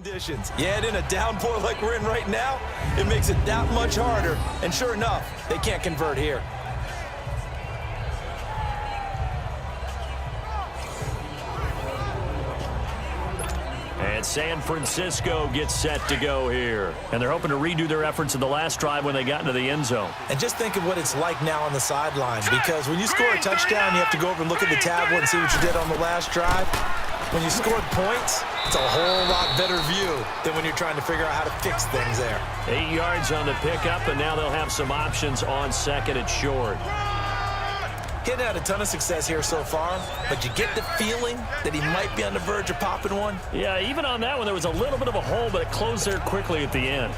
Conditions. Yeah, and in a downpour like we're in right now, it makes it that much harder. And sure enough, they can't convert here. And San Francisco gets set to go here. And they're hoping to redo their efforts in the last drive when they got into the end zone. And just think of what it's like now on the sideline, because when you score a touchdown, you have to go over and look at the tablet and see what you did on the last drive. When you scored points, it's a whole lot better view than when you're trying to figure out how to fix things there. 8 yards on the pickup, and now they'll have some options on second and short. Hitting had a ton of success here so far, but you get the feeling that he might be on the verge of popping one. Yeah, even on that one, there was a little bit of a hole, but it closed there quickly at the end.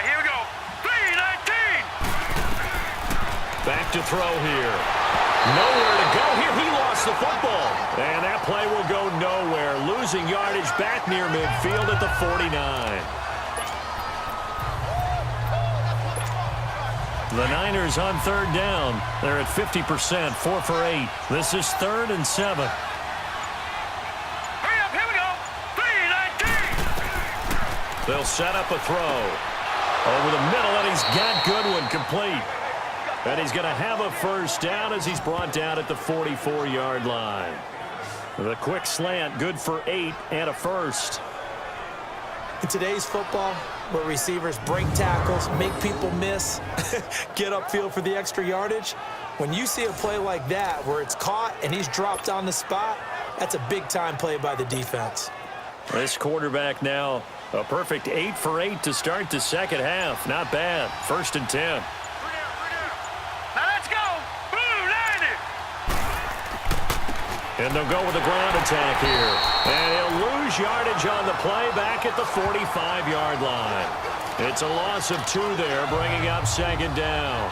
Here we go. 3-19. Back to throw here. Nowhere to go here. He lost the football. And that play will go nowhere. Losing yardage back near midfield at the 49. The Niners on third down. They're at 50%, 4 for 8. This is 3rd and 7. Hurry up, here we go. 3-19. They'll set up a throw. Over the middle, and he's got Goodwin complete. And he's going to have a first down as he's brought down at the 44-yard line. The quick slant, good for 8 and a first. In today's football, where receivers break tackles, make people miss, get upfield for the extra yardage, when you see a play like that where it's caught and he's dropped on the spot, that's a big-time play by the defense. This quarterback now, a perfect 8 for 8 to start the second half. Not bad. 1st and 10. Now let's go. Blue 90. And they'll go with a ground attack here. And he'll lose yardage on the play back at the 45-yard line. It's a loss of 2 there, bringing up 2nd down.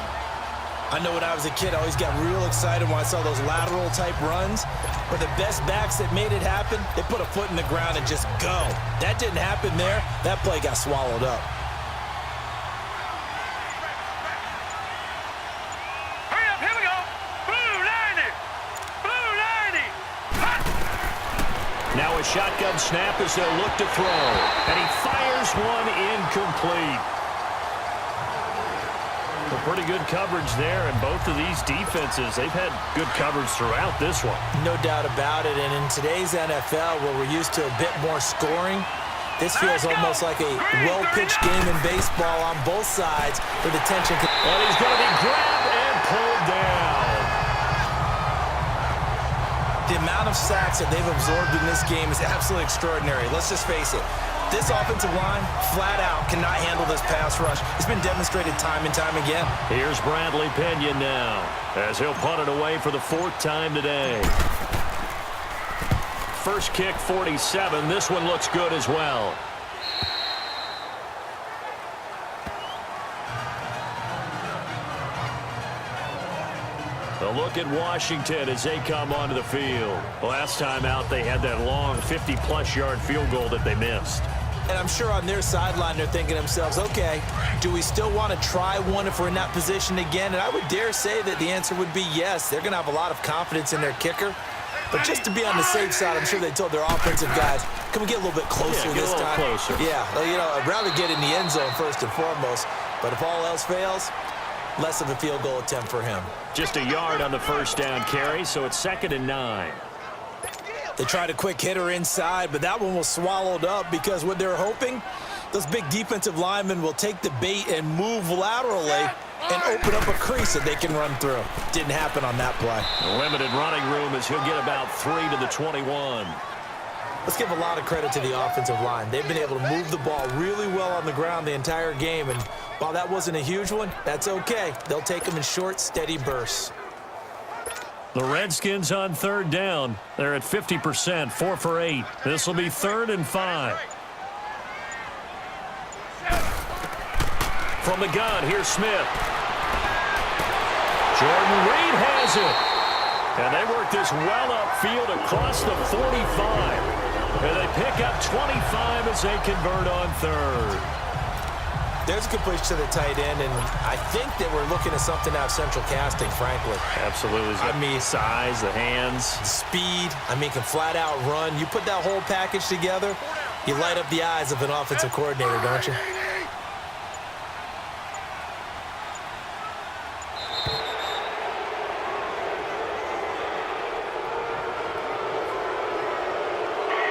I know when I was a kid, I always got real excited when I saw those lateral-type runs. But the best backs that made it happen, they put a foot in the ground and just go. That didn't happen there. That play got swallowed up. Hurry up, here we go. Blue 90. Blue 90. Hot. Now a shotgun snap as they'll look to throw. And he fires one incomplete. Pretty good coverage there, and both of these defenses, they've had good coverage throughout this one. No doubt about it, and in today's NFL, where we're used to a bit more scoring, this feels almost like a well-pitched game in baseball on both sides for the tension. And he's going to be grabbed and pulled down. The amount of sacks that they've absorbed in this game is absolutely extraordinary. Let's just face it. This offensive line, flat out, cannot handle this pass rush. It's been demonstrated time and time again. Here's Bradley Pinion now, as he'll punt it away for the 4th time today. First kick, 47. This one looks good as well. A look at Washington as they come onto the field. Last time out, they had that long 50-plus yard field goal that they missed. And I'm sure on their sideline they're thinking to themselves, okay, do we still want to try one if we're in that position again? And I would dare say that the answer would be yes. They're going to have a lot of confidence in their kicker. But just to be on the safe side, I'm sure they told their offensive guys, can we get a little bit closer this time? Closer. Yeah, you know, I'd rather get in the end zone first and foremost. But if all else fails, less of a field goal attempt for him. Just a yard on the first down carry, so it's 2nd and 9. They tried a quick hitter inside, but that one was swallowed up because what they're hoping, those big defensive linemen will take the bait and move laterally and open up a crease that they can run through. Didn't happen on that play. Limited running room as he'll get about 3 to the 21. Let's give a lot of credit to the offensive line. They've been able to move the ball really well on the ground the entire game, and while that wasn't a huge one, that's okay. They'll take them in short, steady bursts. The Redskins on third down. They're at 50%, 4 for 8. This will be 3rd and 5. From the gun, here's Smith. Jordan Reed has it. And they work this well upfield across the 45. And they pick up 25 as they convert on third. There's a completion to the tight end, and I think that we're looking at something out of central casting, frankly. Absolutely. I mean, size, the hands. Speed, can flat out run. You put that whole package together, you light up the eyes of an offensive coordinator, don't you?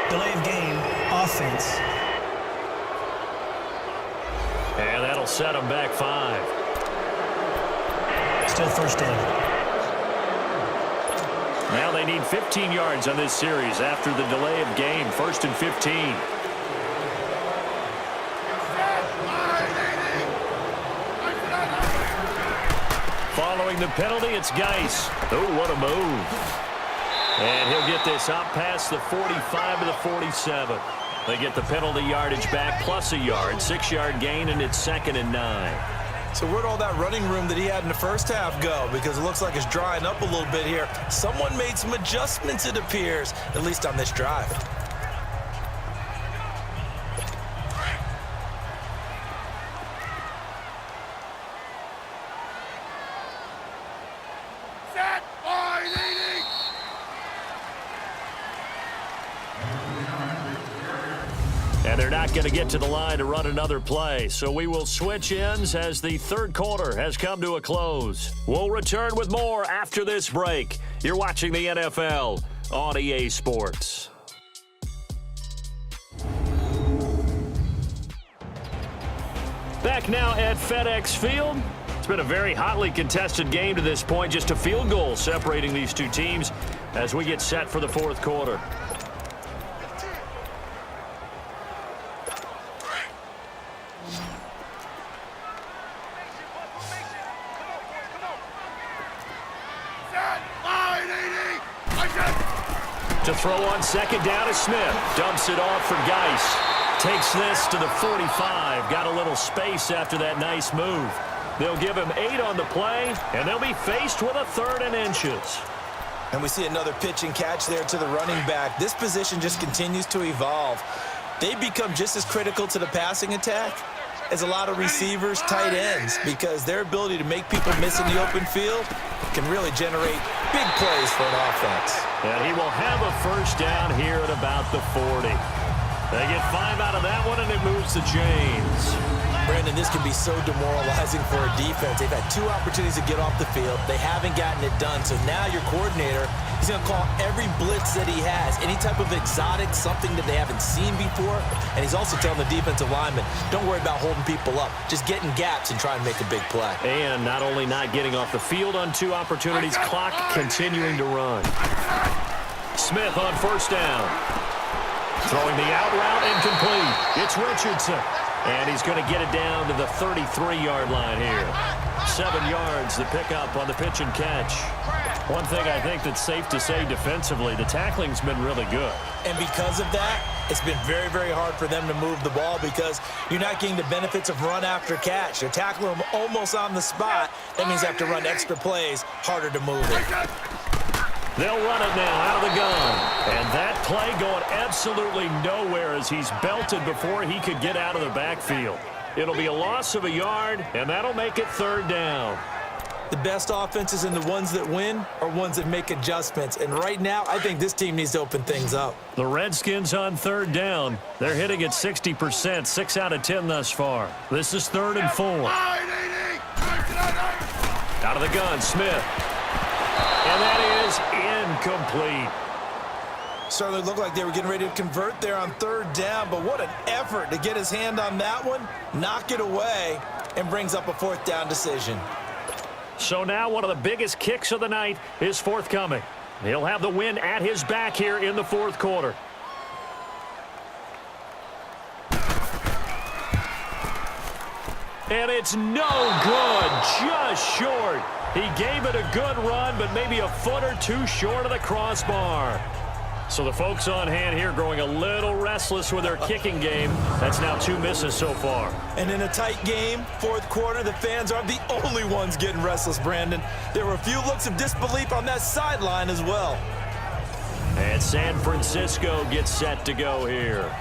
Delay of game, offense. And that'll set them back 5. Still first down. Now they need 15 yards on this series after the delay of game. 1st and 15. Following the penalty, it's Geis. Oh, what a move. And he'll get this out past the 45 to the 47. They get the penalty yardage back plus a yard. 6-yard gain, and it's 2nd and 9. So where'd all that running room that he had in the first half go? Because it looks like it's drying up a little bit here. Someone made some adjustments, it appears, at least on this drive. And they're not going to get to the line to run another play. So we will switch ends as the third quarter has come to a close. We'll return with more after this break. You're watching the NFL on EA Sports. Back now at FedEx Field. It's been a very hotly contested game to this point. Just a field goal separating these two teams as we get set for the fourth quarter. To throw on second down is Smith. Dumps it off for Geis. Takes this to the 45. Got a little space after that nice move. They'll give him 8 on the play, and they'll be faced with a 3rd and inches. And we see another pitch and catch there to the running back. This position just continues to evolve. They become just as critical to the passing attack as a lot of receivers, tight ends, because their ability to make people miss in the open field can really generate big plays for an offense. And he will have a first down here at about the 40. They get 5 out of that one, and it moves to James. Brandon, this can be so demoralizing for a defense. They've had 2 opportunities to get off the field. They haven't gotten it done. So now your coordinator, he's going to call every blitz that he has, any type of exotic, something that they haven't seen before. And he's also telling the defensive lineman, don't worry about holding people up. Just get in gaps and try and make a big play. And not only not getting off the field on 2 opportunities, clock continuing to run. Smith on first down. Throwing the out route incomplete. It's Richardson. And he's going to get it down to the 33-yard line here. 7 yards the pickup on the pitch and catch. One thing I think that's safe to say defensively, the tackling's been really good. And because of that, it's been very, very hard for them to move the ball because you're not getting the benefits of run after catch. You're tackling them almost on the spot. That means they have to run extra plays, harder to move it. They'll run it now out of the gun. And that play going absolutely nowhere as he's belted before he could get out of the backfield. It'll be a loss of a yard, and that'll make it 3rd down. The best offenses and the ones that win are ones that make adjustments. And right now, I think this team needs to open things up. The Redskins on 3rd down. They're hitting at 60%, 6 out of 10 thus far. This is 3rd and 4. Out of the gun, Smith. And that is incomplete. Certainly looked like they were getting ready to convert there on 3rd down, but what an effort to get his hand on that one, knock it away, and brings up a 4th down decision. So now one of the biggest kicks of the night is forthcoming. He'll have the win at his back here in the 4th quarter. And it's no good, just short. He gave it a good run, but maybe a foot or 2 short of the crossbar. So the folks on hand here growing a little restless with their kicking game. That's now 2 misses so far. And in a tight game, 4th quarter, the fans aren't the only ones getting restless, Brandon. There were a few looks of disbelief on that sideline as well. And San Francisco gets set to go here.